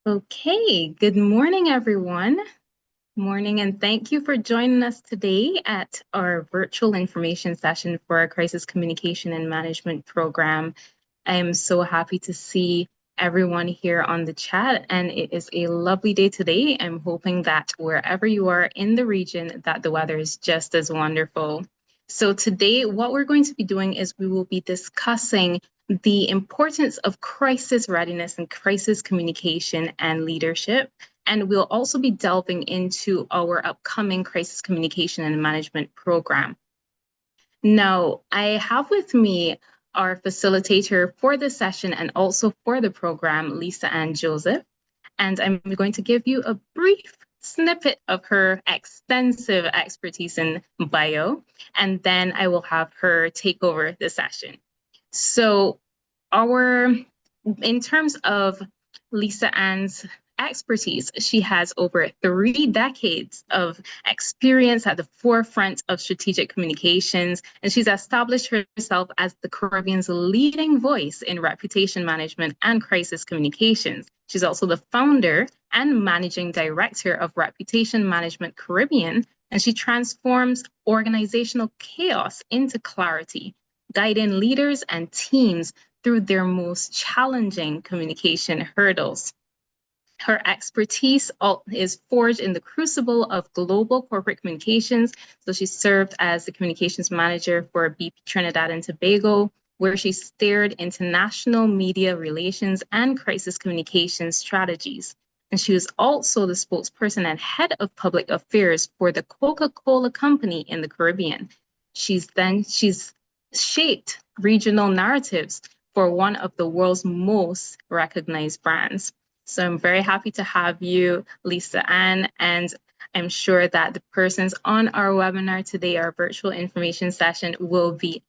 Okay, good morning, everyone. Morning, and thank you for joining us today at our virtual information session for our Crisis Communication and Management program. I am so happy to see everyone here on the chat, and it is a lovely day today. I'm hoping that wherever you are in the region, that the weather is just as wonderful. So today, what we're going to be doing is we will be discussing the importance of crisis readiness and crisis communication and leadership. And we'll also be delving into our upcoming crisis communication and management program. Now, I have with me our facilitator for the session and also for the program, Lisa Ann Joseph. And I'm going to give you a brief snippet of her extensive expertise in bio, and then I will have her take over the session. So in terms of Lisa Ann's expertise, she has over 3 decades of experience at the forefront of strategic communications, and she's established herself as the Caribbean's leading voice in reputation management and crisis communications. She's also the founder and managing director of Reputation Management Caribbean, and she transforms organizational chaos into clarity, guiding leaders and teams through their most challenging communication hurdles. Her expertise is forged in the crucible of global corporate communications. So she served as the communications manager for BP Trinidad and Tobago, where she steered international media relations and crisis communications strategies. And she was also the spokesperson and head of public affairs for the Coca-Cola Company in the Caribbean. She's shaped regional narratives for one of the world's most recognized brands. So I'm very happy to have you, Lisa Ann, and I'm sure that the persons on our webinar today, our virtual information session, will be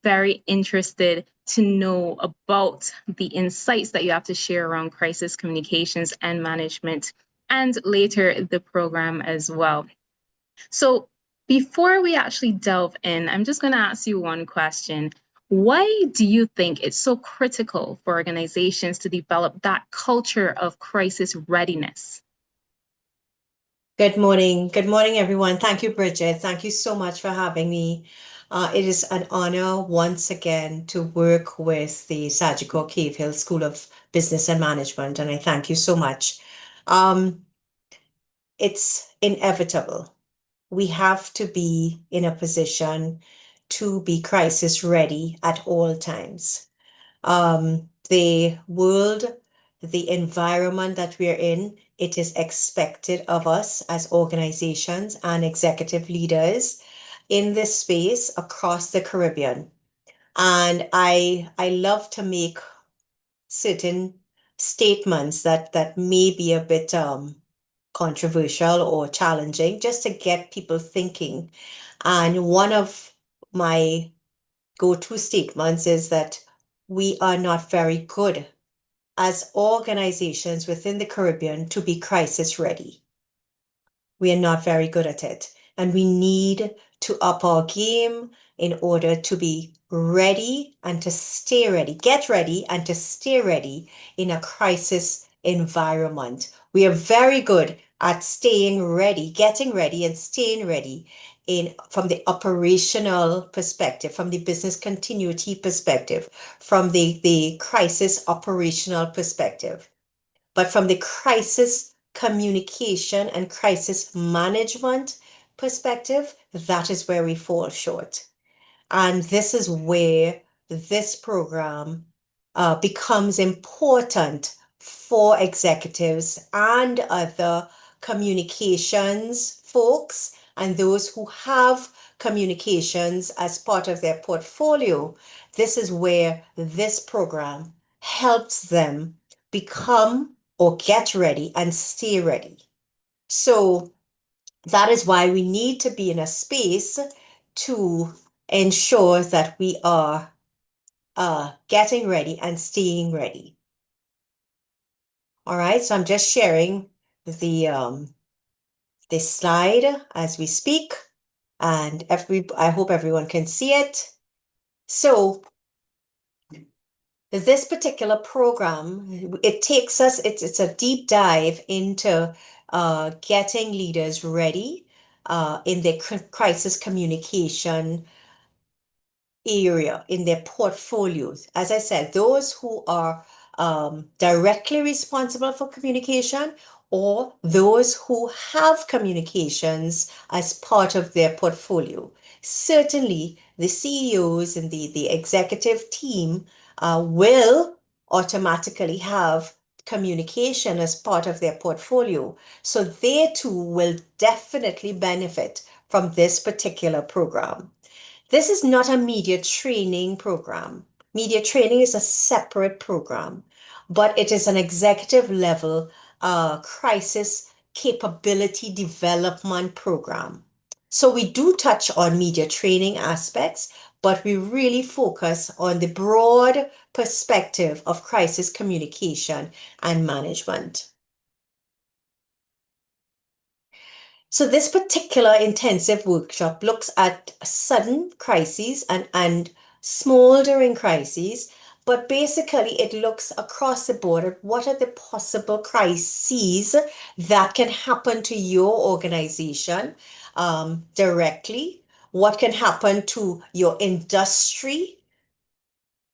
very interested to know about the insights that you have to share around crisis communications and management, and later the program as well. So before we actually delve in, I'm just going to ask you one question. Why do you think it's so critical for organizations to develop that culture of crisis readiness? Good morning. Good morning, everyone. Thank you, Bridget. Thank you so much for having me. It is an honor once again to work with the Sagicor Cave Hill School of Business and Management, and I thank you so much. It's inevitable. We have to be in a position to be crisis ready at all times. The world, the environment that we're in, it is expected of us as organizations and executive leaders in this space across the Caribbean. And I love to make certain statements that may be a bit controversial or challenging, just to get people thinking. And one of my go-to statements is that we are not very good as organizations within the Caribbean to be crisis ready. We are not very good at it. And we need to up our game in order to be ready and to stay ready, get ready and to stay ready in a crisis environment. We are very good at staying ready, getting ready and staying ready from the operational perspective, from the business continuity perspective, from the crisis operational perspective. But from the crisis communication and crisis management perspective, that is where we fall short. And this is where this program becomes important for executives and other communications folks and those who have communications as part of their portfolio. This is where this program helps them become or get ready and stay ready. So that is why we need to be in a space to ensure that we are getting ready and staying ready. All right, so I'm just sharing this slide as we speak, and I hope everyone can see it. So This particular program, it takes us, it's a deep dive into getting leaders ready in their crisis communication area, in their portfolios. As I said, those who are directly responsible for communication or those who have communications as part of their portfolio. Certainly, the CEOs and the executive team will automatically have communication as part of their portfolio. So they too will definitely benefit from this particular program. This is not a media training program. Media training is a separate program, but it is an executive level crisis capability development program. So we do touch on media training aspects, but we really focus on the broad perspective of crisis communication and management. So this particular intensive workshop looks at sudden crises and smoldering crises, but basically it looks across the board at what are the possible crises that can happen to your organization directly, what can happen to your industry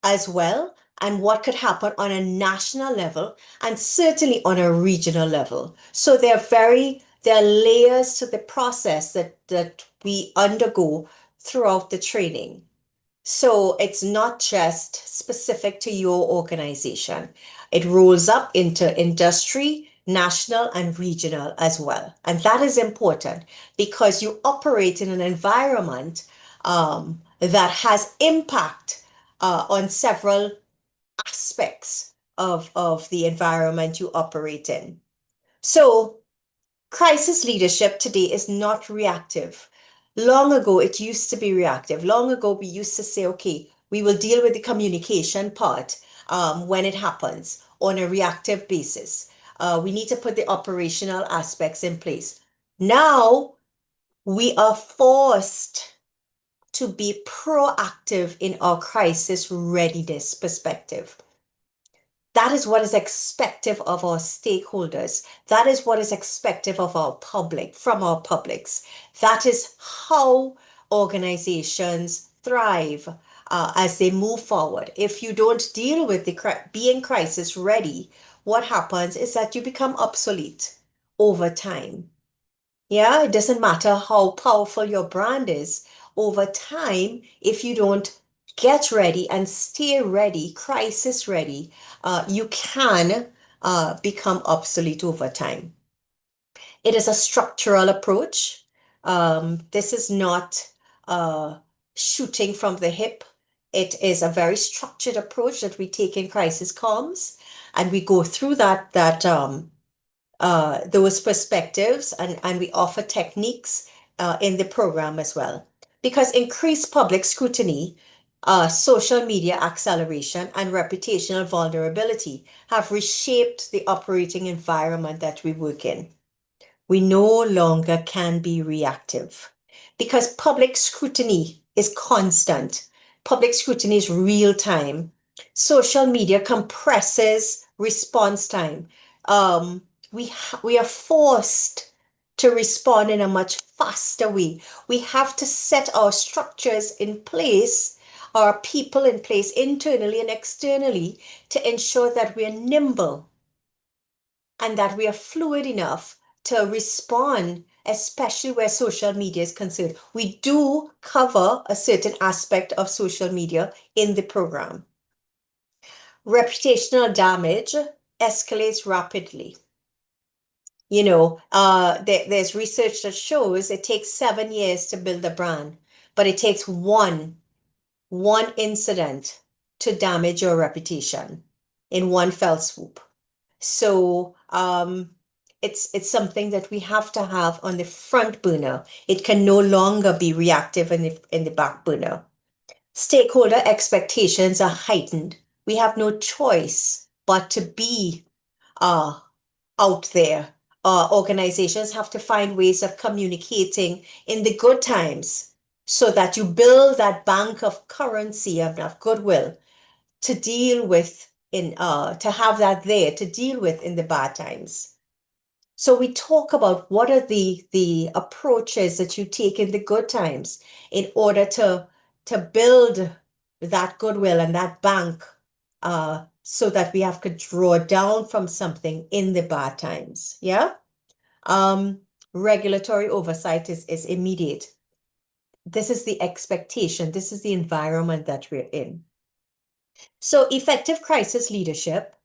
as well, and what could happen on a national level and certainly on a regional level. So there are layers to the process that we undergo throughout the training. So it's not just specific to your organization. It rolls up into industry, national, and regional as well. And that is important because you operate in an environment that has impact on several aspects of the environment you operate in. So crisis leadership today is not reactive. Long ago, it used to be reactive. Long ago, we used to say, okay, we will deal with the communication part when it happens on a reactive basis. We need to put the operational aspects in place. Now, we are forced to be proactive in our crisis readiness perspective. That is what is expected of our stakeholders. That is what is expected of our public, from our publics. That is how organizations thrive as they move forward. If you don't deal with being crisis ready, what happens is that you become obsolete over time. Yeah, it doesn't matter how powerful your brand is. Over time, if you don't get ready and stay ready, crisis ready, you can become obsolete over time. It is a structural approach. This is not shooting from the hip. It is a very structured approach that we take in crisis comms, and we go through those perspectives and we offer techniques in the program as well. Because increased public scrutiny, social media acceleration, and reputational vulnerability have reshaped the operating environment that we work in. We no longer can be reactive because public scrutiny is constant. Public scrutiny is real time. Social media compresses response time. We are forced to respond in a much faster way. We have to set our structures in place, our people in place internally and externally to ensure that we are nimble and that we are fluid enough to respond, especially where social media is concerned. We do cover a certain aspect of social media in the program. Reputational damage escalates rapidly. There's research that shows it takes 7 years to build a brand, but it takes one incident to damage your reputation in one fell swoop. So it's something that we have to have on the front burner. It can no longer be reactive in the back burner. Stakeholder expectations are heightened. We have no choice but to be uh, out there. Organizations have to find ways of communicating in the good times so that you build that bank of currency and of goodwill to deal with to have that there to deal with in the bad times. So we talk about what are the approaches that you take in the good times in order to build that goodwill and that bank so that we have to draw down from something in the bad times. Yeah. Um, Regulatory oversight is immediate. This is the expectation. This is the environment that we're in. So effective crisis leadership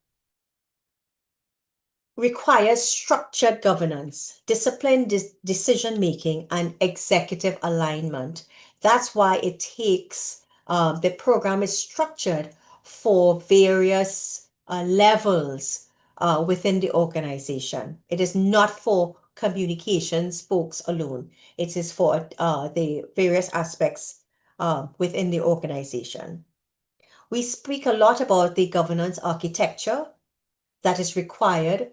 requires structured governance, disciplined decision making, and executive alignment. That's why it takes, the program is structured for various levels within the organization. It is not for communications folks alone, it is for the various aspects within the organization. We speak a lot about the governance architecture that is required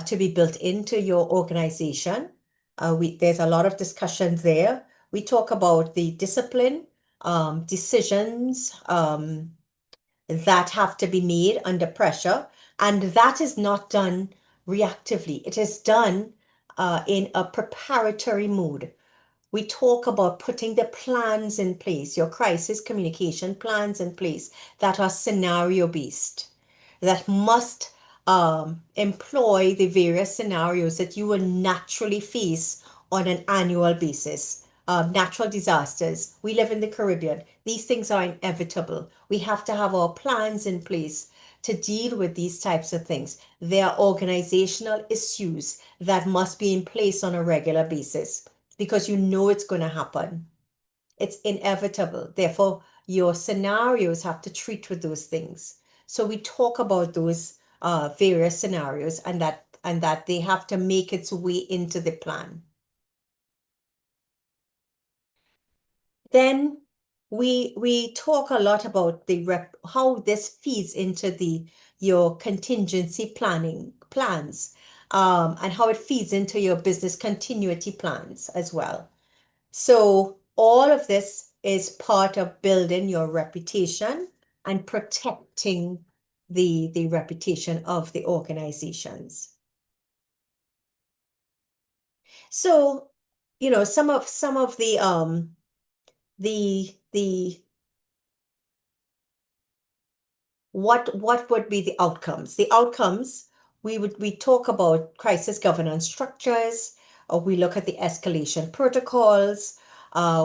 to be built into your organization. There's a lot of discussions there. We talk about the discipline, decisions that have to be made under pressure, and that is not done reactively. It is done in a preparatory mood. We talk about putting the plans in place, your crisis communication plans in place that are scenario based, that must employ the various scenarios that you will naturally face on an annual basis. Natural disasters. We live in the Caribbean. These things are inevitable. We have to have our plans in place to deal with these types of things. There are organizational issues that must be in place on a regular basis because you know it's going to happen. It's inevitable. Therefore, your scenarios have to treat with those things. So we talk about those various scenarios and that they have to make its way into the plan. Then we talk a lot about how this feeds into your contingency planning plans and how it feeds into your business continuity plans as well. So all of this is part of building your reputation and protecting the reputation of the organizations. So, some of the what would be the outcomes? The outcomes, we talk about crisis governance structures, we look at the escalation protocols,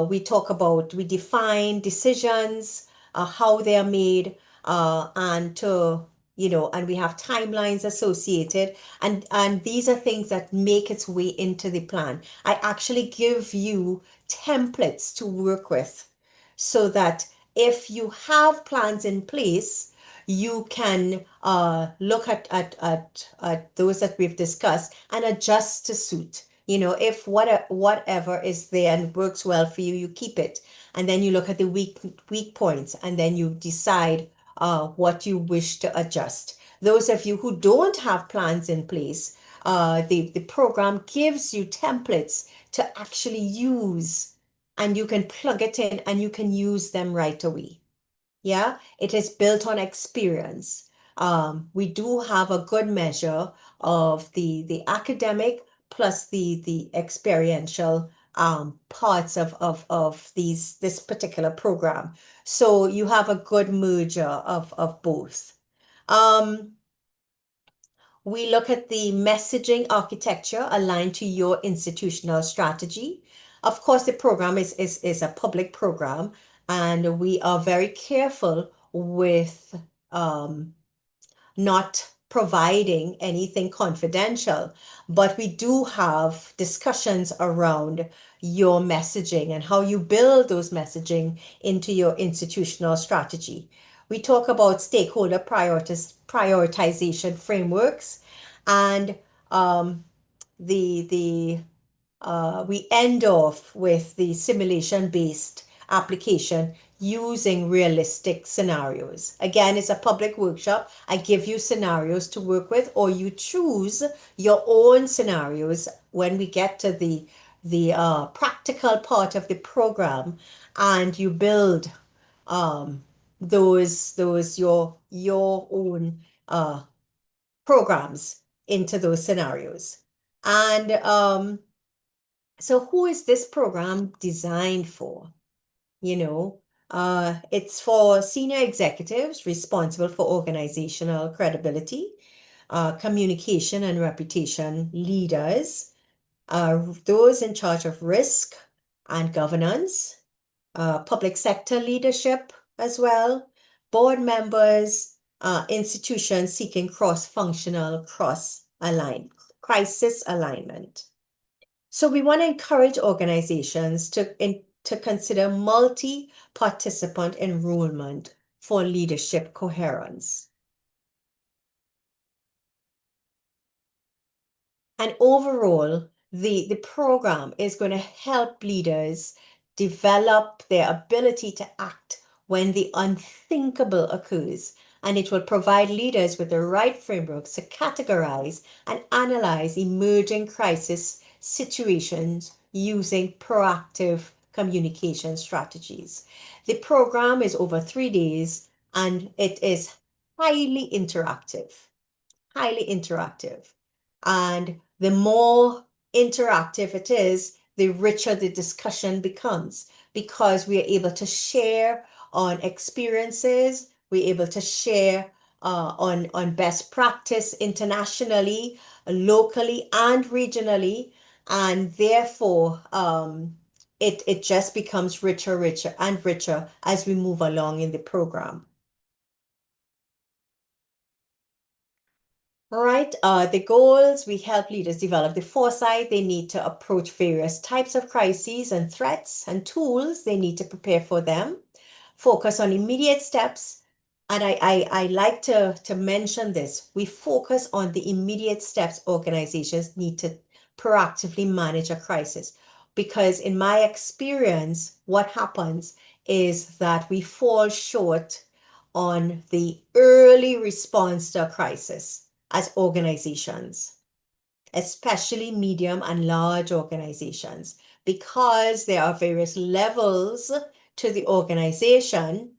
we define decisions, how they are made, and we have timelines associated, and these are things that make its way into the plan. I actually give you templates to work with so that if you have plans in place, you can look at those that we've discussed and adjust to suit. If whatever is there and works well for you, you keep it. And then you look at the weak points and then you decide what you wish to adjust. Those of you who don't have plans in place, the program gives you templates to actually use, and you can plug it in and you can use them right away. Yeah, it is built on experience. We do have a good measure of the academic plus the experiential parts of this particular program. So you have a good merger of both. Um, we look at the messaging architecture aligned to your institutional strategy. Of course, the program is a public program, and we are very careful with not providing anything confidential, but we do have discussions around your messaging and how you build those messaging into your institutional strategy. We talk about stakeholder prioritization frameworks, and the we end off with the simulation-based application using realistic scenarios. Again, it's a public workshop. I give you scenarios to work with, or you choose your own scenarios when we get to the practical part of the program, and you build your own programs into those scenarios. And so who is this program designed for? It's for senior executives responsible for organizational credibility, communication and reputation leaders, those in charge of risk and governance, public sector leadership as well, board members, institutions seeking cross-functional, crisis alignment. So we want to encourage organizations to consider multi-participant enrollment for leadership coherence. And overall, the program is going to help leaders develop their ability to act when the unthinkable occurs. And it will provide leaders with the right frameworks to categorize and analyze emerging crisis situations using proactive communication strategies. The program is over 3 days and it is highly interactive. Highly interactive. And the more interactive it is, the richer the discussion becomes because we are able to share on experiences, we're able to share on best practice internationally, locally, and regionally. And therefore, it just becomes richer and richer as we move along in the program. All right, the goals, we help leaders develop the foresight they need to approach various types of crises and threats and tools they need to prepare for them. Focus on immediate steps. And I like to mention this. We focus on the immediate steps organizations need to proactively manage a crisis. Because in my experience, what happens is that we fall short on the early response to a crisis as organizations, especially medium and large organizations, because there are various levels to the organization.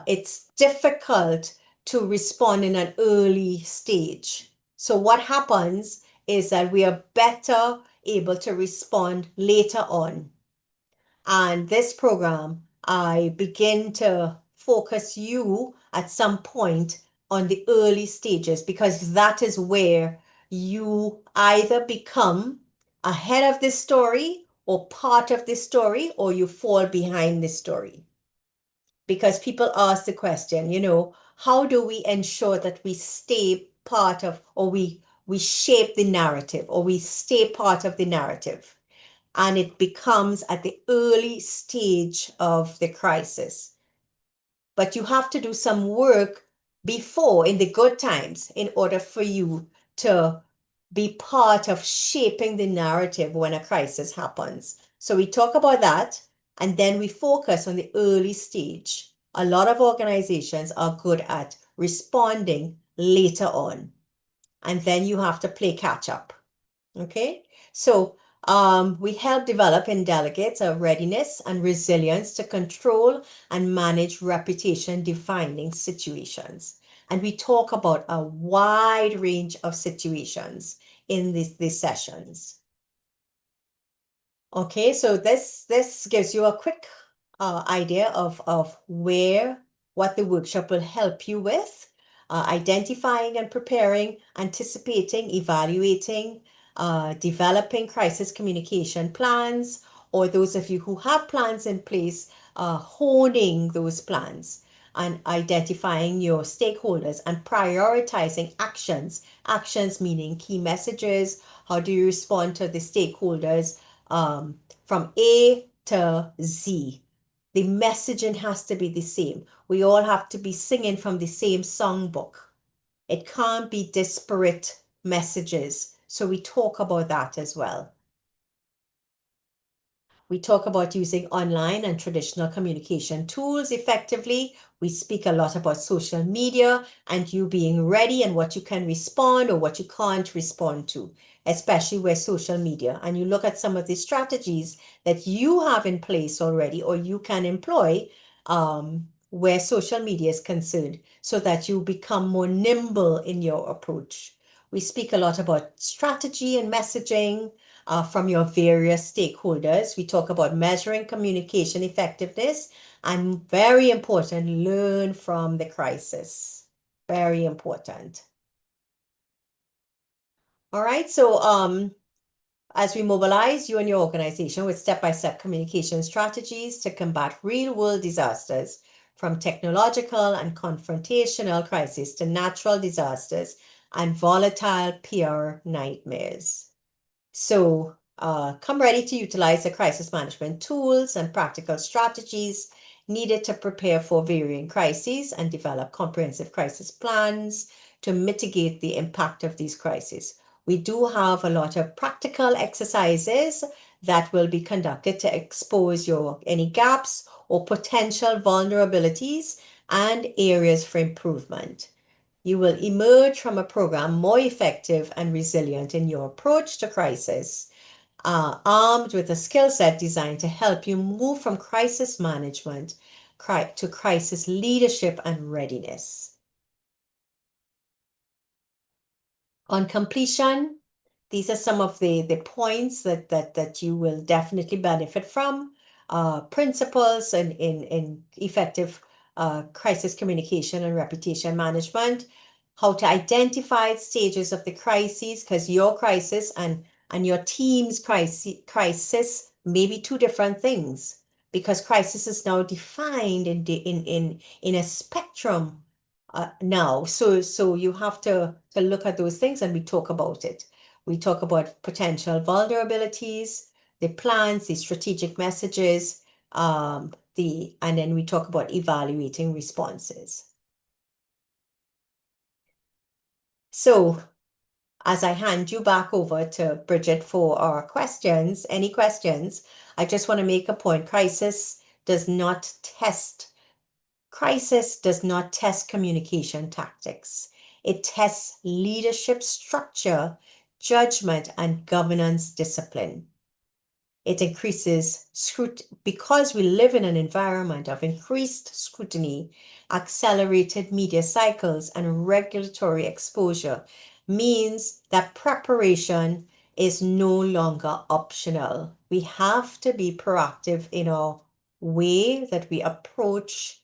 It's difficult to respond in an early stage. So what happens is that we are better able to respond later on. And this program, I begin to focus you at some point on the early stages because that is where you either become ahead of the story or part of the story or you fall behind the story. Because people ask the question, how do we ensure that we stay part of or we shape the narrative or we stay part of the narrative? And it becomes at the early stage of the crisis. But you have to do some work before in the good times in order for you to be part of shaping the narrative when a crisis happens. So we talk about that and then we focus on the early stage. A lot of organizations are good at responding later on. And then you have to play catch up. Okay, so we help develop in delegates a readiness and resilience to control and manage reputation defining situations. And we talk about a wide range of situations in these sessions. Okay, so this gives you a quick idea of what the workshop will help you with. Identifying and preparing, anticipating, evaluating, developing crisis communication plans, or those of you who have plans in place, honing those plans and identifying your stakeholders and prioritizing actions. Actions meaning key messages. How do you respond to the stakeholders from A to Z? The messaging has to be the same. We all have to be singing from the same songbook. It can't be disparate messages. So we talk about that as well. We talk about using online and traditional communication tools effectively. We speak a lot about social media and you being ready and what you can respond or what you can't respond to, especially with social media. And you look at some of the strategies that you have in place already or you can employ where social media is concerned so that you become more nimble in your approach. We speak a lot about strategy and messaging from your various stakeholders. We talk about measuring communication effectiveness and, very important, learn from the crisis. Very important. All right, so as we mobilize you and your organization with step-by-step communication strategies to combat real-world disasters, from technological and confrontational crises to natural disasters and volatile PR nightmares. So come ready to utilize the crisis management tools and practical strategies needed to prepare for varying crises and develop comprehensive crisis plans to mitigate the impact of these crises. We do have a lot of practical exercises that will be conducted to expose any gaps or potential vulnerabilities and areas for improvement. You will emerge from a program more effective and resilient in your approach to crisis, armed with a skill set designed to help you move from crisis management to crisis leadership and readiness. On completion, these are some of the points that you will definitely benefit from. Principles in effective crisis communication and reputation management, how to identify stages of the crises, because your crisis and your team's crisis may be two different things, because crisis is now defined in a spectrum now. So you have to look at those things, and we talk about it. We talk about potential vulnerabilities, the plans, the strategic messages, and then we talk about evaluating responses. So as I hand you back over to Bridget for our questions, any questions, I just want to make a point. Crisis does not test communication tactics. It tests leadership structure, judgment, and governance discipline. It increases scrutiny because we live in an environment of increased scrutiny, accelerated media cycles, and regulatory exposure means that preparation is no longer optional. We have to be proactive in our way that we approach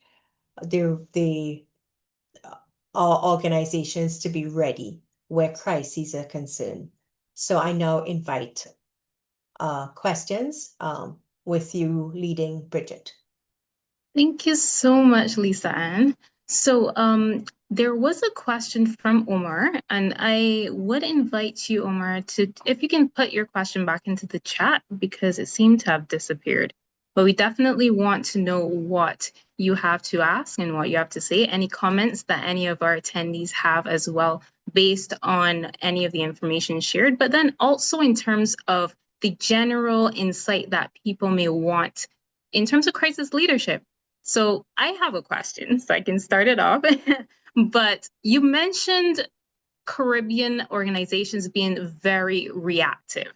our organizations to be ready where crises are concerned. So I now invite questions with you leading, Bridget. Thank you so much, Lisa Ann. So there was a question from Omar, and I would invite you, Omar, if you can put your question back into the chat, because it seemed to have disappeared. But we definitely want to know what you have to ask and what you have to say, any comments that any of our attendees have as well, based on any of the information shared, but then also in terms of the general insight that people may want in terms of crisis leadership. So I have a question, so I can start it off. But you mentioned Caribbean organizations being very reactive.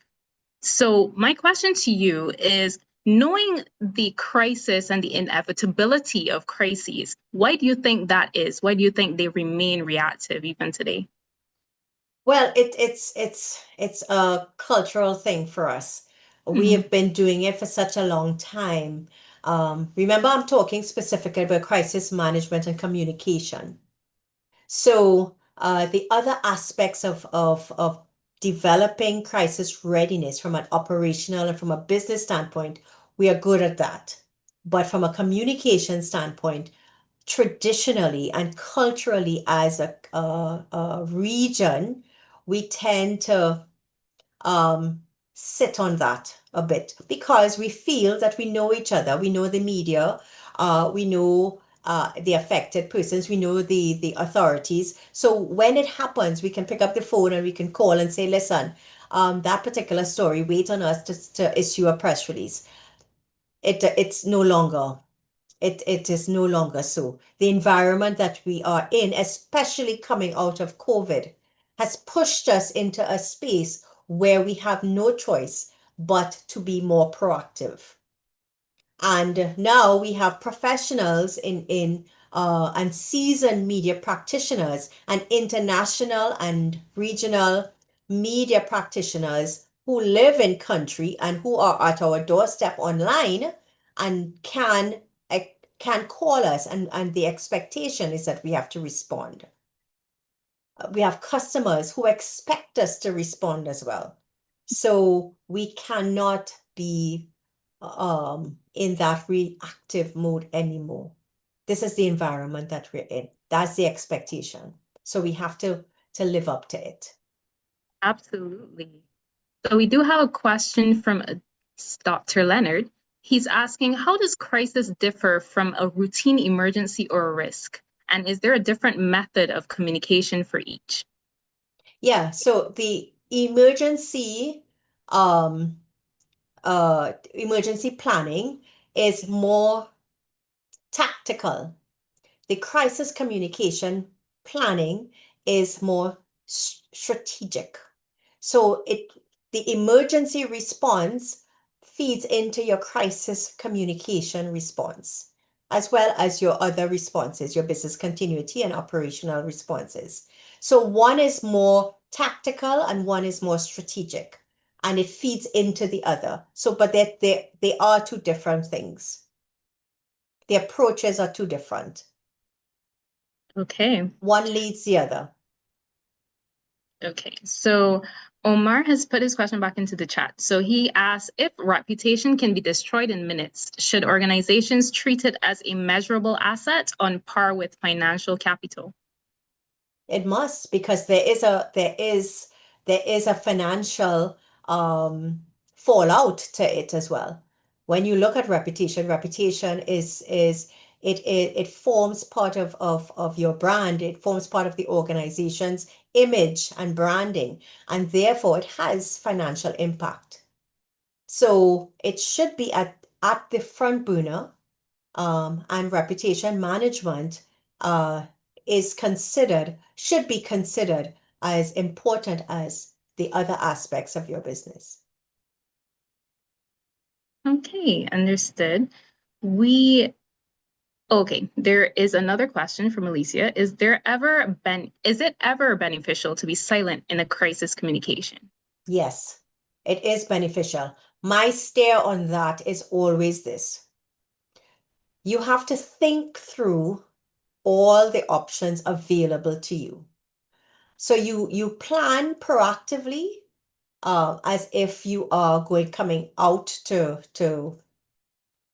So my question to you is, knowing the crisis and the inevitability of crises, why do you think that is? Why do you think they remain reactive even today? Well, it's a cultural thing for us. We have been doing it for such a long time. Remember, I'm talking specifically about crisis management and communication. So the other aspects of developing crisis readiness from an operational and from a business standpoint, we are good at that. But from a communication standpoint, traditionally and culturally as a region, we tend to sit on that a bit because we feel that we know each other, we know the media, we know the affected persons, we know the authorities. So when it happens, we can pick up the phone and we can call and say, listen, that particular story, wait on us to issue a press release. It's no longer. It is no longer so. The environment that we are in, especially coming out of COVID, has pushed us into a space where we have no choice but to be more proactive. And now we have professionals and seasoned media practitioners and international and regional media practitioners who live in country and who are at our doorstep online and can call us, and the expectation is that we have to respond. We have customers who expect us to respond as well. So we cannot be in that reactive mode anymore. This is the environment that we're in. That's the expectation. So we have to live up to it. Absolutely. So we do have a question from Dr. Leonard. He's asking, how does crisis differ from a routine emergency or a risk? And is there a different method of communication for each? Yeah, so the um, emergency planning is more tactical. The crisis communication planning is more strategic. So the emergency response feeds into your crisis communication response, as well as your other responses, your business continuity and operational responses. So one is more tactical and one is more strategic, and it feeds into the other. So, but they are two different things. The approaches are two different. Okay. One leads the other. Okay. So Omar has put his question back into the chat. So he asks, if reputation can be destroyed in minutes, should organizations treat it as a measurable asset on par with financial capital? It must, because there is a financial fallout to it as well. When you look at reputation is it forms part of your brand. It forms part of the organization's image and branding, and therefore it has financial impact. So it should be at the front burner, and reputation management should be considered as important as the other aspects of your business. Okay, understood. Okay, there is another question from Alicia. Is it ever beneficial to be silent in a crisis communication? Yes, it is beneficial. My stare on that is always this. You have to think through all the options available to you. So you plan proactively, as if you are coming out to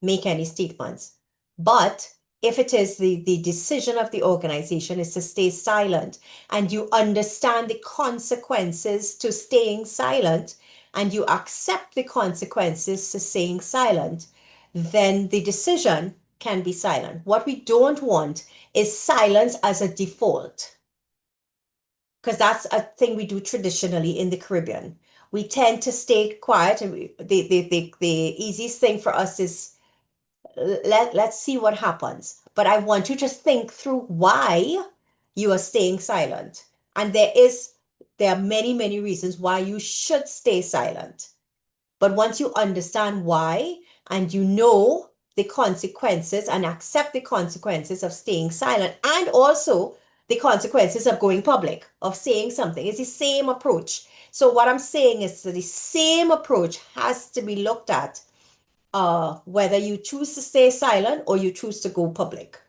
make any statements. But if it is the decision of the organization is to stay silent, and you understand the consequences to staying silent, and you accept the consequences to staying silent, then the decision can be silent. What we don't want is silence as a default, because that's a thing we do traditionally in the Caribbean. We tend to stay quiet, and the easiest thing for us is let's see what happens. But I want you to think through why you are staying silent. And there are many reasons why you should stay silent. But once you understand why, and you know the consequences and accept the consequences of staying silent, and also the consequences of going public, of saying something, it's the same approach. So what I'm saying is that the same approach has to be looked at, whether you choose to stay silent or you choose to go public.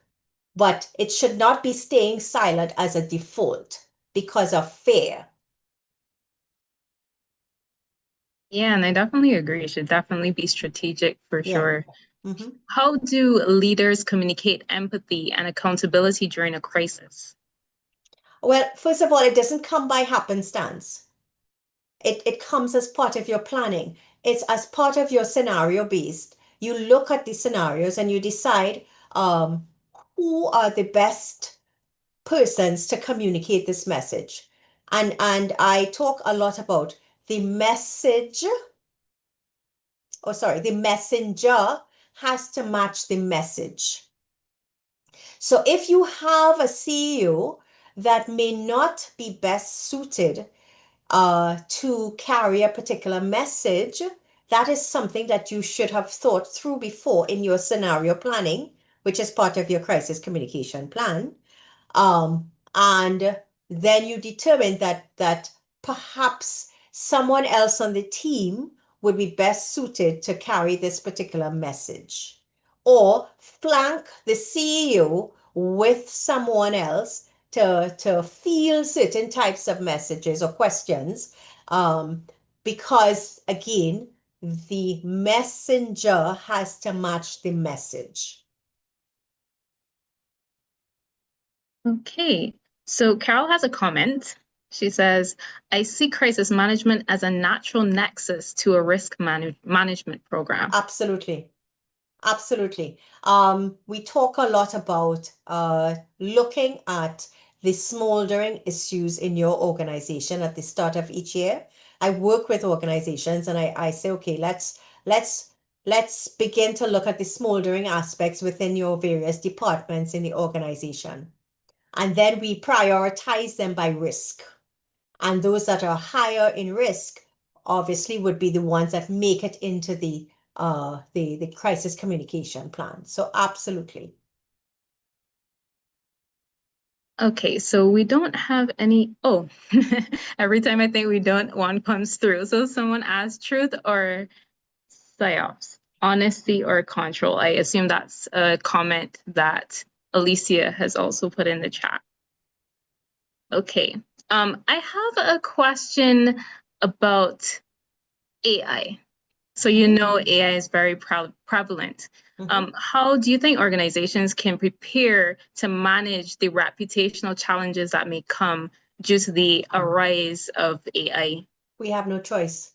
But it should not be staying silent as a default because of fear. Yeah, and I definitely agree. It should definitely be strategic for Yeah. sure. Mhm. How do leaders communicate empathy and accountability during a crisis? Well, first of all, it doesn't come by happenstance. It comes as part of your planning. It's as part of your scenario based. You look at the scenarios and you decide, who are the best persons to communicate this message. And I talk a lot about the message, the messenger has to match the message. So if you have a CEO that may not be best suited to carry a particular message, that is something that you should have thought through before in your scenario planning, which is part of your crisis communication plan. And then you determine that perhaps someone else on the team would be best suited to carry this particular message, or flank the CEO with someone else to field certain types of messages or questions, because again, the messenger has to match the message. Okay, so Carol has a comment. She says, I see crisis management as a natural nexus to a risk management program. Absolutely. Absolutely. We talk a lot about looking at the smoldering issues in your organization at the start of each year. I work with organizations and I say, okay, let's begin to look at the smoldering aspects within your various departments in the organization. And then we prioritize them by risk. And those that are higher in risk obviously would be the ones that make it into the crisis communication plan. So absolutely. Okay, so we don't have any. Oh, every time I think we don't, one comes through. So someone asked truth or psyops, honesty or control. I assume that's a comment that Alicia has also put in the chat. Okay. I have a question about AI. So you know AI is very prevalent. How do you think organizations can prepare to manage the reputational challenges that may come due to the rise of AI? We have no choice.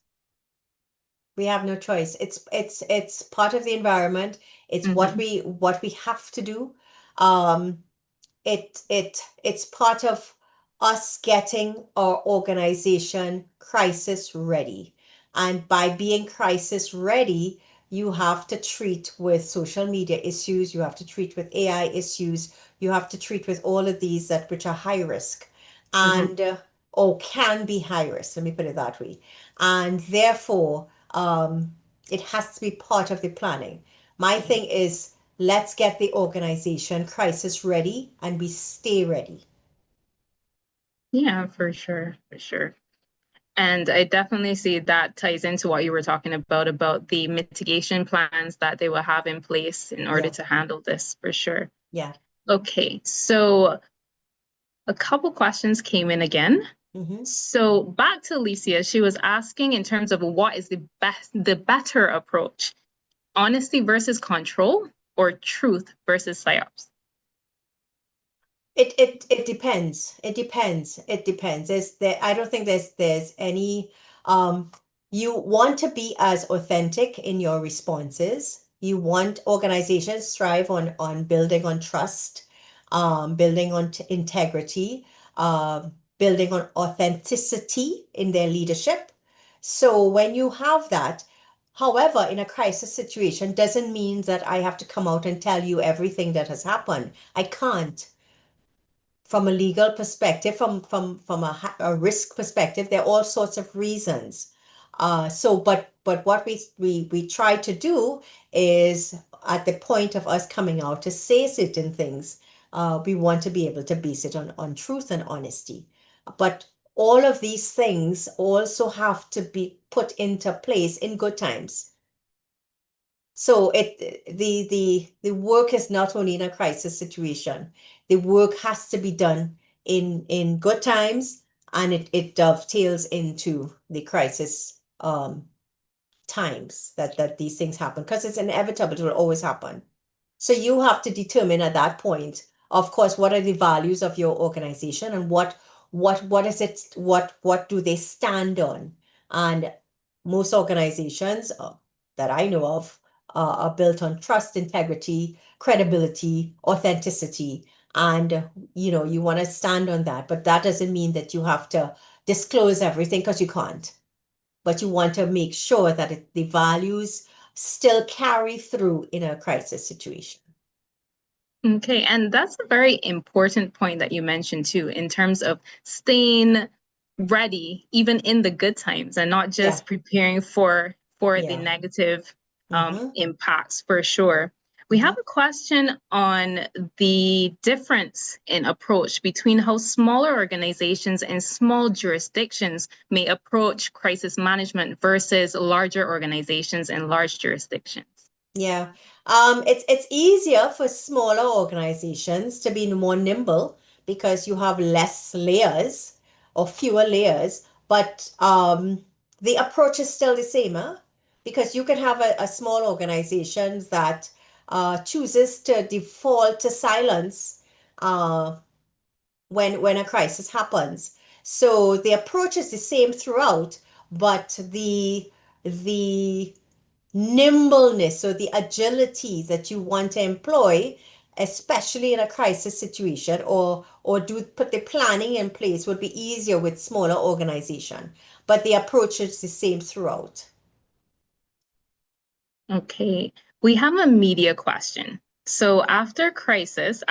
We have no choice. It's part of the environment. It's what we have to do. It's part of us getting our organization crisis ready. And by being crisis ready, you have to treat with social media issues, you have to treat with AI issues, you have to treat with all of these that which are high risk and or can be high risk, let me put it that way. And therefore, it has to be part of the planning. My thing is, let's get the organization crisis ready and we stay ready. Yeah, for sure, for sure. And I definitely see that ties into what you were talking about the mitigation plans that they will have in place in order to handle this, for sure. Yeah. Okay, so a couple questions came in again. So back to Alicia, she was asking in terms of what is the better approach, honesty versus control, or truth versus psyops? It depends. It depends. It depends. I don't think there's any you want to be as authentic in your responses. You want organizations thrive on building on trust, building on integrity, building on authenticity in their leadership. So when you have that, however, in a crisis situation, doesn't mean that I have to come out and tell you everything that has happened. I can't. From a legal perspective, from a risk perspective, there are all sorts of reasons. But what we try to do is at the point of us coming out to say certain things, we want to be able to base it on truth and honesty. But all of these things also have to be put into place in good times. So the work is not only in a crisis situation. The work has to be done in good times, and it dovetails into the crisis times that these things happen, because it's inevitable, it will always happen. So you have to determine at that point, of course, what are the values of your organization and what is it, what do they stand on? And most organizations that I know of are built on trust, integrity, credibility, authenticity. And you want to stand on that, but that doesn't mean that you have to disclose everything, because you can't. But you want to make sure that the values still carry through in a crisis situation. Okay, and that's a very important point that you mentioned too, in terms of staying ready even in the good times and not just preparing for for the Yeah. negative Mm-hmm. impacts for sure. We have a question on the difference in approach between how smaller organizations and small jurisdictions may approach crisis management versus larger organizations and large jurisdictions. Yeah. It's easier for smaller organizations to be more nimble because you have less layers or fewer layers, but the approach is still the same, huh? Because you can have a small organization that chooses to default to silence uh, when a crisis happens. So the approach is the same throughout, but the nimbleness or the agility that you want to employ, especially in a crisis situation, or do put the planning in place would be easier with smaller organization. But the approach is the same throughout. Okay, we have a media question. So after a crisis,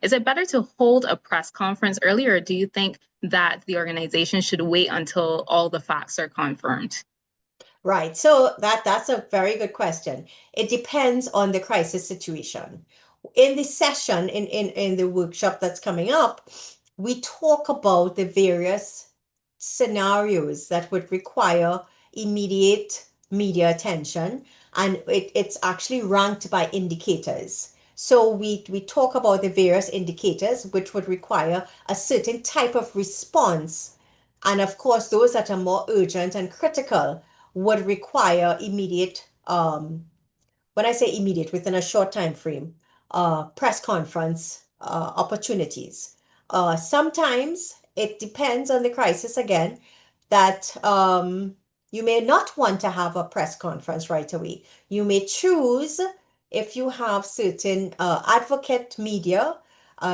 is it better to hold a press conference earlier, or do you think that the organization should wait until all the facts are confirmed? Right. So that's a very good question. It depends on the crisis situation. In the session, in the workshop that's coming up, we talk about the various scenarios that would require immediate media attention, and it's actually ranked by indicators. So we talk about the various indicators which would require a certain type of response. And of course, those that are more urgent and critical would require immediate, when I say immediate, within a short time frame, press conference opportunities. Sometimes it depends on the crisis again that you may not want to have a press conference right away. You may choose, if you have certain advocate media,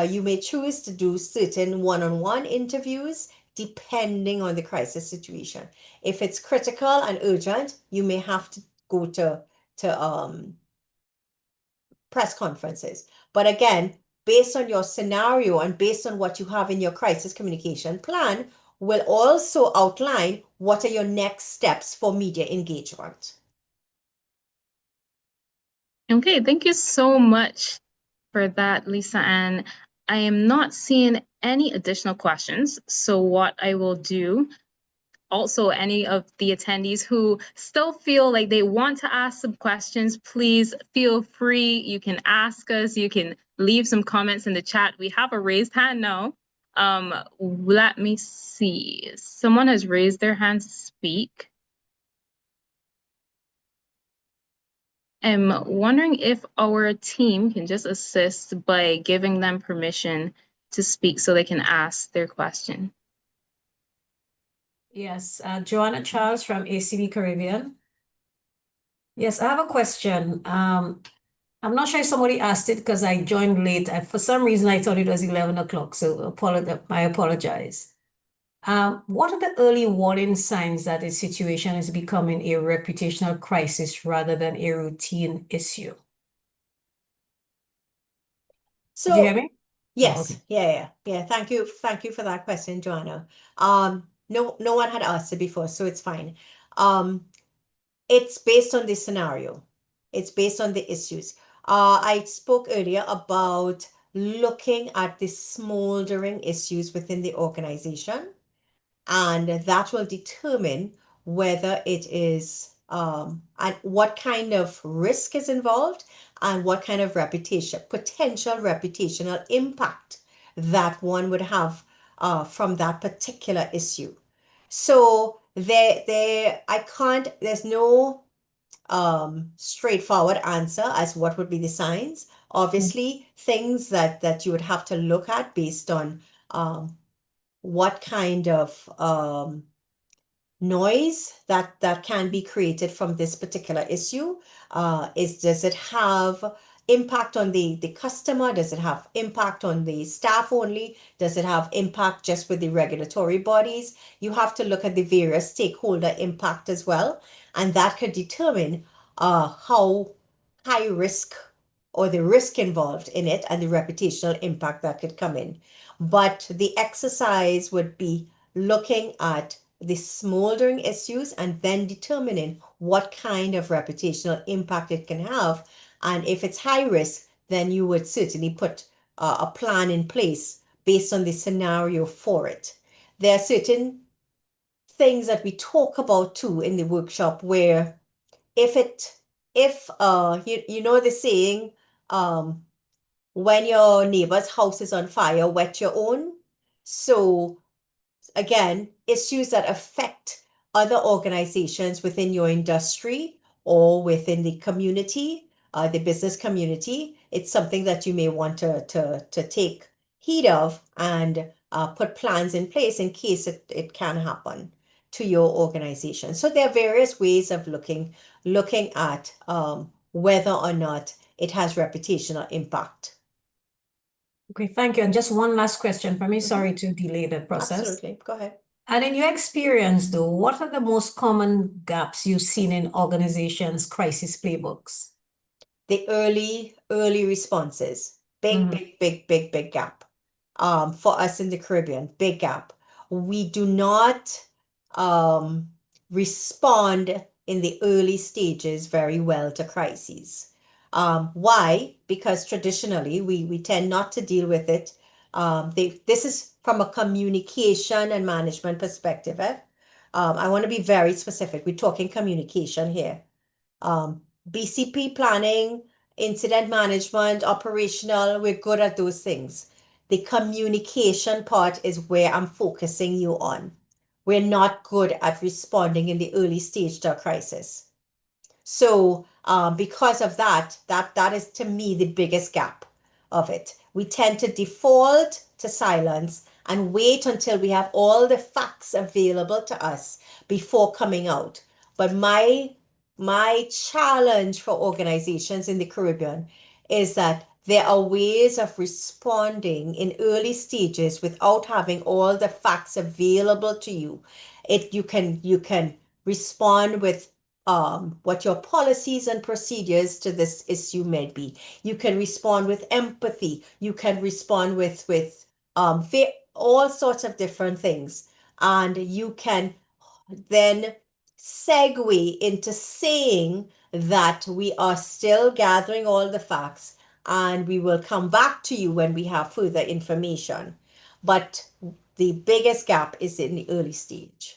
you may choose to do certain one-on-one interviews depending on the crisis situation. If it's critical and urgent, you may have to go to press conferences. But again, based on your scenario and based on what you have in your crisis communication plan, will also outline what are your next steps for media engagement. Okay, thank you so much for that, Lisa Ann. I am not seeing any additional questions. So what I will do, also any of the attendees who still feel like they want to ask some questions, please feel free. You can ask us, you can leave some comments in the chat. We have a raised hand now. Let me see. Someone has raised their hand to speak. I'm wondering if our team can just assist by giving them permission to speak so they can ask their question. Yes, Joanna Charles from ACB Caribbean. Yes, I have a question. I'm not sure if somebody asked it because I joined late. For some reason, I thought it was 11 o'clock, so I apologize. What are the early warning signs that a situation is becoming a reputational crisis rather than a routine issue? So, Did you hear me? yes, Okay. yeah. Thank you for that question, Joanna. No one had asked it before, so it's fine. It's based on the scenario. It's based on the issues. I spoke earlier about looking at the smoldering issues within the organization, and that will determine whether it is and what kind of risk is involved and what kind of potential reputational impact that one would have from that particular issue. So there's no straightforward answer as what would be the signs. Obviously, things that you would have to look at based on what kind of noise that can be created from this particular issue. Does it have impact on the customer? Does it have impact on the staff only? Does it have impact just with the regulatory bodies? You have to look at the various stakeholder impact as well, and that could determine how high risk or the risk involved in it and the reputational impact that could come in. But the exercise would be looking at the smoldering issues and then determining what kind of reputational impact it can have. And if it's high risk, then you would certainly put a plan in place based on the scenario for it. There are certain things that we talk about too in the workshop where if you know the saying, when your neighbor's house is on fire, wet your own. So again, issues that affect other organizations within your industry or within the community, the business community, it's something that you may want to take heed of and put plans in place in case it can happen to your organization. So there are various ways of looking at whether or not it has reputational impact. Okay, thank you. And just one last question for me. Sorry to delay the process. Absolutely. Go ahead. And in your experience, though, what are the most common gaps you've seen in organizations' crisis playbooks? The early responses. Big gap. For us in the Caribbean, big gap. We do not respond in the early stages very well to crises. Why? Because traditionally we tend not to deal with it. This is from a communication and management perspective. I want to be very specific. We're talking communication here. BCP planning, incident management, operational, we're good at those things. The communication part is where I'm focusing you on. We're not good at responding in the early stage to a crisis. So because of that is to me the biggest gap of it. We tend to default to silence and wait until we have all the facts available to us before coming out. But my challenge for organizations in the Caribbean is that there are ways of responding in early stages without having all the facts available to you. You can respond with what your policies and procedures to this issue may be. You can respond with empathy. You can respond with all sorts of different things. And you can then segue into saying that we are still gathering all the facts and we will come back to you when we have further information. But the biggest gap is in the early stage.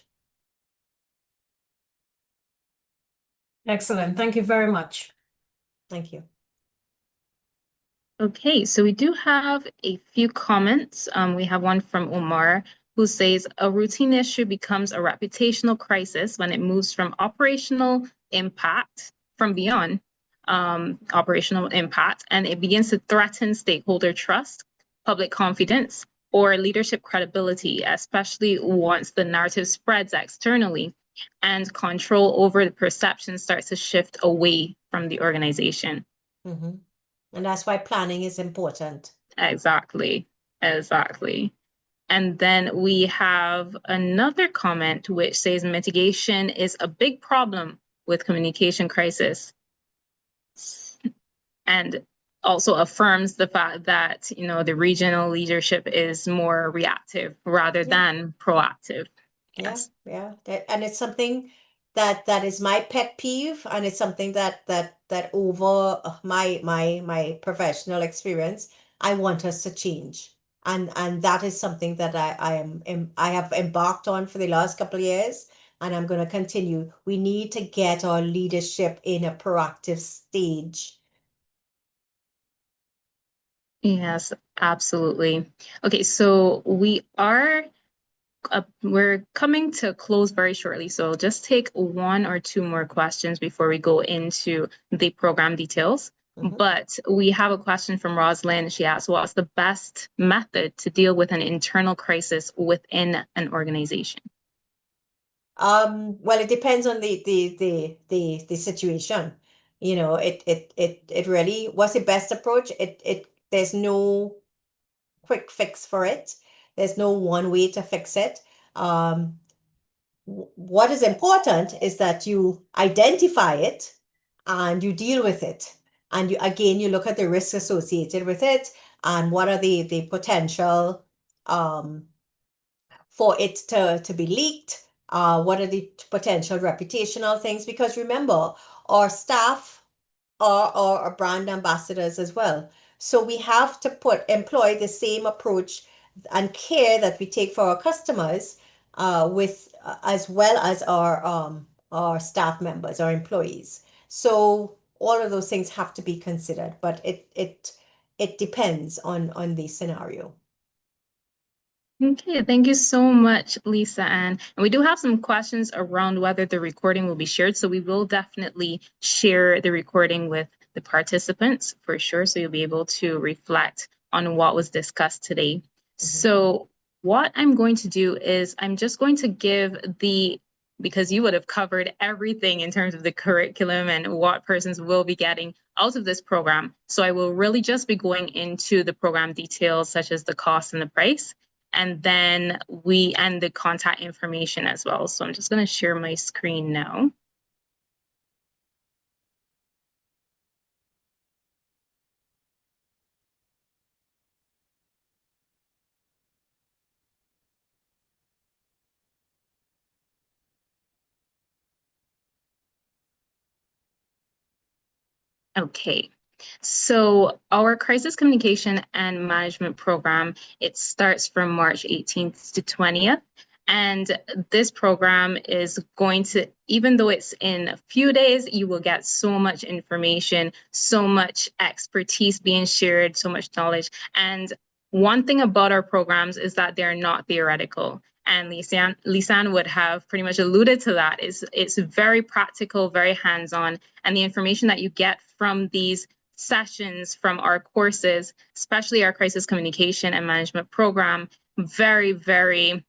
Excellent. Thank you very much. Thank you. Okay, so we do have a few comments. We have one from Omar who says a routine issue becomes a reputational crisis when it moves from operational impact from beyond operational impact, and it begins to threaten stakeholder trust, public confidence, or leadership credibility, especially once the narrative spreads externally and control over the perception starts to shift away from the organization. Mm-hmm. And that's why planning is important. Exactly. And then we have another comment which says mitigation is a big problem with communication crisis, and also affirms the fact that, you know, the regional leadership is more reactive rather than proactive. Yes. Yeah. And it's something that is my pet peeve, and it's something that over my professional experience, I want us to change. And that is something that I have embarked on for the last couple of years, and I'm going to continue. We need to get our leadership in a proactive stage. Yes, absolutely. Okay, so we're coming to close very shortly, so just take one or two more questions before we go into the program details. Mm-hmm. But we have a question from Rosalind. She asks, what's the best method to deal with an internal crisis within an organization? Well, it depends on the situation. You know, it really, what's the best approach? There's no quick fix for it. There's no one way to fix it. What is important is that you identify it and you deal with it. And you look at the risks associated with it and what are the potential for it to be leaked, What are the potential reputational things? Because remember, our staff are our brand ambassadors as well. So we have to employ the same approach and care that we take for our customers with as well as our staff members, our employees. So all of those things have to be considered, but it depends on the scenario. Okay, thank you so much, Lisa Ann. And we do have some questions around whether the recording will be shared. So we will definitely share the recording with the participants for sure. So you'll be able to reflect on what was discussed today. So what I'm going to do is I'm just going to give because you would have covered everything in terms of the curriculum and what persons will be getting out of this program. So I will really just be going into the program details such as the cost and the price. And then and the contact information as well. So I'm just going to share my screen now. Okay. So our crisis communication and management program, it starts from March 18th to 20th. And this program is going to, even though it's in a few days, you will get so much information, so much expertise being shared, so much knowledge. And one thing about our programs is that they're not theoretical. And Lisanne would have pretty much alluded to that. It's very practical, very hands-on. And the information that you get from these sessions, from our courses, especially our crisis communication and management program, very, very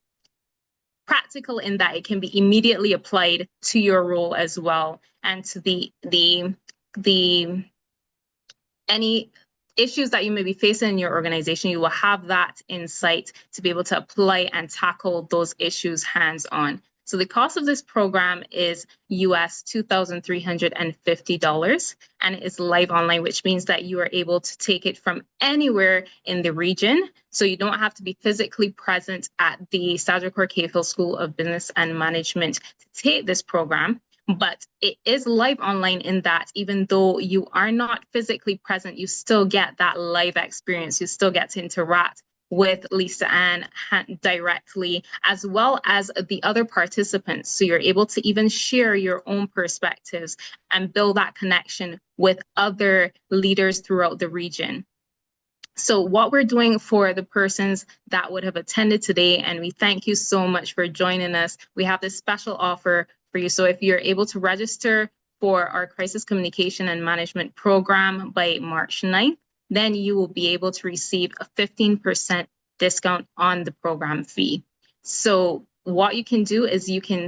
practical in that it can be immediately applied to your role as well, and to any issues that you may be facing in your organization. You will have that insight to be able to apply and tackle those issues hands-on. So the cost of this program is US $2,350, and it is live online, which means that you are able to take it from anywhere in the region. So you don't have to be physically present at the Sagicor Cahill School of Business and Management to take this program. But it is live online in that even though you are not physically present, you still get that live experience. You still get to interact with Lisa Ann directly, as well as the other participants. So you're able to even share your own perspectives and build that connection with other leaders throughout the region. So what we're doing for the persons that would have attended today, and we thank you so much for joining us, we have this special offer for you. So if you're able to register for our crisis communication and management program by March 9th, then you will be able to receive a 15% discount on the program fee. So what you can do is you can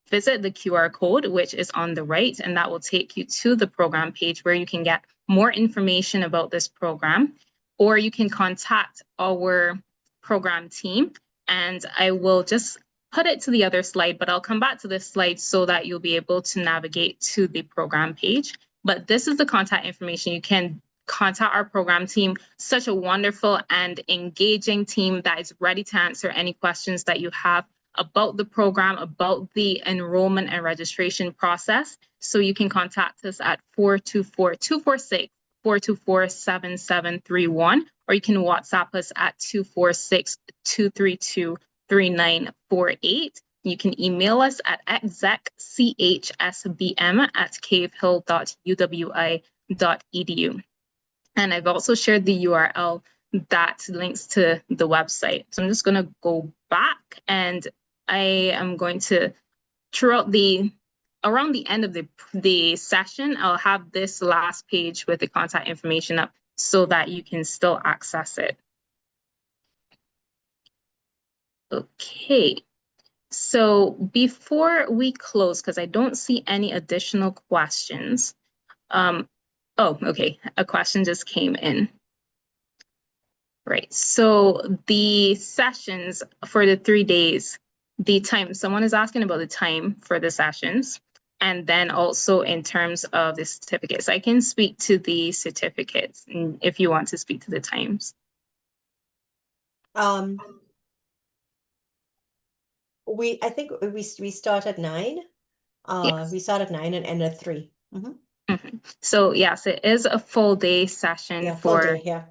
visit the QR code, which is on the right, and that will take you to the program page where you can get more information about this program, or you can contact our program team, and I will just put it to the other slide, but I'll come back to this slide so that you'll be able to navigate to the program page. But this is the contact information. You can contact our program team, such a wonderful and engaging team that is ready to answer any questions that you have about the program, about the enrollment and registration process. So you can contact us at 424-246-424-7731, or you can WhatsApp us at 246-232-3948. You can email us at execchsbm@cavehill.uwi.edu. And I've also shared the URL that links to the website. So I'm just going to go back, and I am going to, around the end of the session, I'll have this last page with the contact information up so that you can still access it. Okay. So before we close, because I don't see any additional questions. Oh, okay. A question just came in. Right. So the sessions for the 3 days, the time, someone is asking about the time for the sessions, and then also in terms of the certificates. I can speak to the certificates if you want to speak to the times. I think we start at 9. Yes. We start at 9 and end at 3. So yes, it is a full day session Yeah, full for day. Yeah.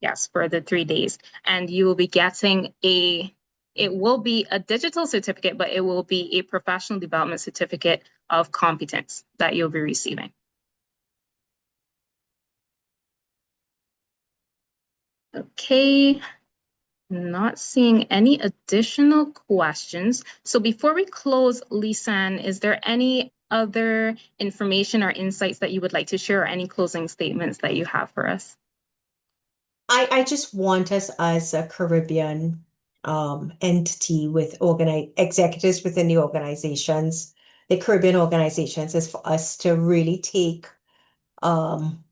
yes, for the 3 days. And you will be getting it will be a digital certificate, but it will be a professional development certificate of competence that you'll be receiving. Okay, not seeing any additional questions. So before we close, Lisanne, is there any other information or insights that you would like to share, or any closing statements that you have for us? I just want us as a Caribbean entity with executives within the organizations, the Caribbean organizations, is for us to really take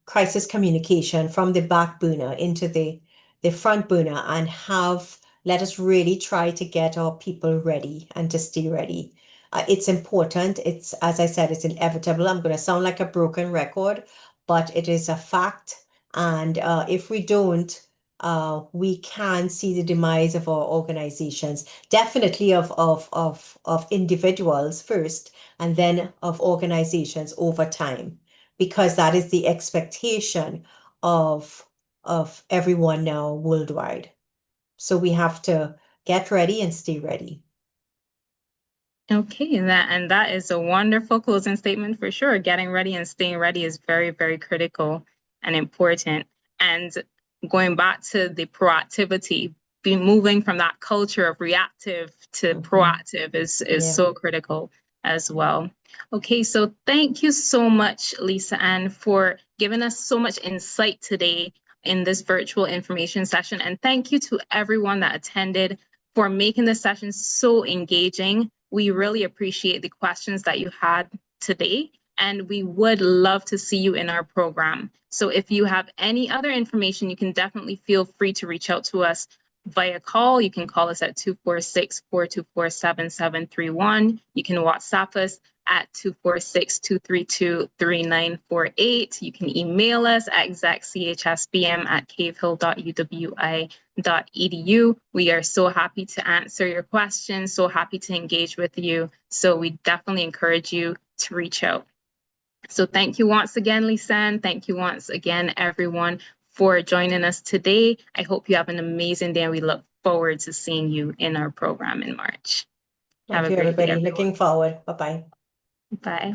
crisis communication from the back burner into the front burner and let us really try to get our people ready and to stay ready. It's important. It's, as I said, it's inevitable. I'm going to sound like a broken record, but it is a fact. And if we don't, we can see the demise of our organizations, definitely of individuals first, and then of organizations over time, because that is the expectation of everyone now worldwide. So we have to get ready and stay ready. Okay, and that is a wonderful closing statement for sure. Getting ready and staying ready is very, very critical and important. And going back to the proactivity, be moving from that culture of reactive to proactive is so critical as well. Okay, so thank you so much, Lisanne, for giving us so much insight today in this virtual information session. And thank you to everyone that attended for making this session so engaging. We really appreciate the questions that you had today, and we would love to see you in our program. So if you have any other information, you can definitely feel free to reach out to us via call. You can call us at 246-424-7731. You can WhatsApp us at 246-232-3948. You can email us at execschsbm@cavehill.uwi.edu. We are so happy to answer your questions, so happy to engage with you. So we definitely encourage you to reach out. So thank you once again, Lisanne. Thank you once again, everyone, for joining us today. I hope you have an amazing day, and we look forward to seeing you in our program in March. Thank you, everybody. Looking forward. Bye-bye. Bye.